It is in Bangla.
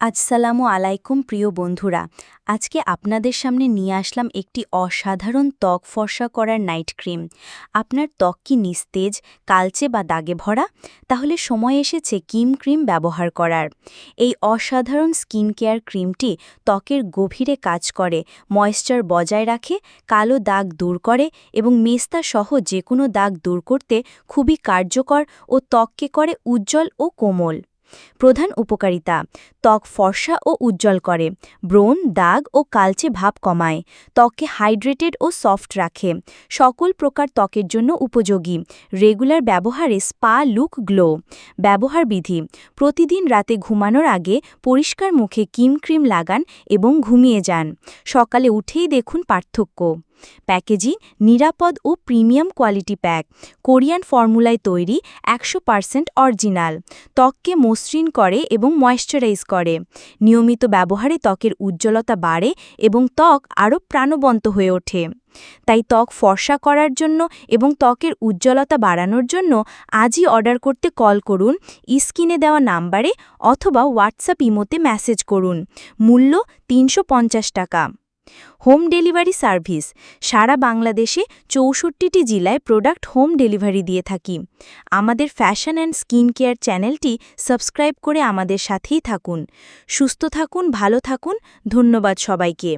আসসালামু আলাইকুম প্রিয় বন্ধুরা। আজকে আপনাদের সামনে নিয়ে আসলাম একটি অসাধারণ ত্বক ফর্সা করার নাইট ক্রিম। আপনার ত্বক কি নিস্তেজ, কালচে বা দাগে ভরা? তাহলে সময় এসেছে কিম ক্রিম ব্যবহার করার। এই অসাধারণ স্কিন কেয়ার ক্রিমটি ত্বকের গভীরে কাজ করে, ময়েশ্চার বজায় রাখে, কালো দাগ দূর করে এবং মেস্তা সহ যে কোনো দাগ দূর করতে খুবই কার্যকর ও ত্বককে করে উজ্জ্বল ও কোমল। প্রধান উপকারিতা: ত্বক ফর্সা ও উজ্জ্বল করে, ব্রণ, দাগ ও কালচে ভাব কমায়, ত্বককে হাইড্রেটেড ও সফট রাখে, সকল প্রকার ত্বকের জন্য উপযোগী, রেগুলার ব্যবহারে স্পা লুক গ্লো। ব্যবহার বিধি: প্রতিদিন রাতে ঘুমানোর আগে পরিষ্কার মুখে কিম ক্রিম লাগান এবং ঘুমিয়ে যান। সকালে উঠেই দেখুন পার্থক্য। প্যাকেজিং নিরাপদ ও প্রিমিয়াম কোয়ালিটি প্যাক, কোরিয়ান ফর্মুলায় তৈরি, 100% অরিজিনাল, ত্বককে মসৃণ করে এবং ময়েশ্চারাইজ করে। নিয়মিত ব্যবহারে ত্বকের উজ্জ্বলতা বাড়ে এবং ত্বক আরও প্রাণবন্ত হয়ে ওঠে। তাই ত্বক ফর্সা করার জন্য এবং ত্বকের উজ্জ্বলতা বাড়ানোর জন্য আজই অর্ডার করতে কল করুন স্ক্রিনে দেওয়া নাম্বারে অথবা হোয়াটসঅ্যাপ ইমোতে মেসেজ করুন। মূল্য ৩৫০ টাকা। হোম ডেলিভারি সার্ভিস: সারা বাংলাদেশে ৬৪টি জেলায় প্রোডাক্ট হোম ডেলিভারি দিয়ে থাকি। আমাদের ফ্যাশন অ্যান্ড স্কিন কেয়ার চ্যানেলটি সাবস্ক্রাইব করে আমাদের সাথেই থাকুন। সুস্থ থাকুন, ভালো থাকুন। ধন্যবাদ সবাইকে।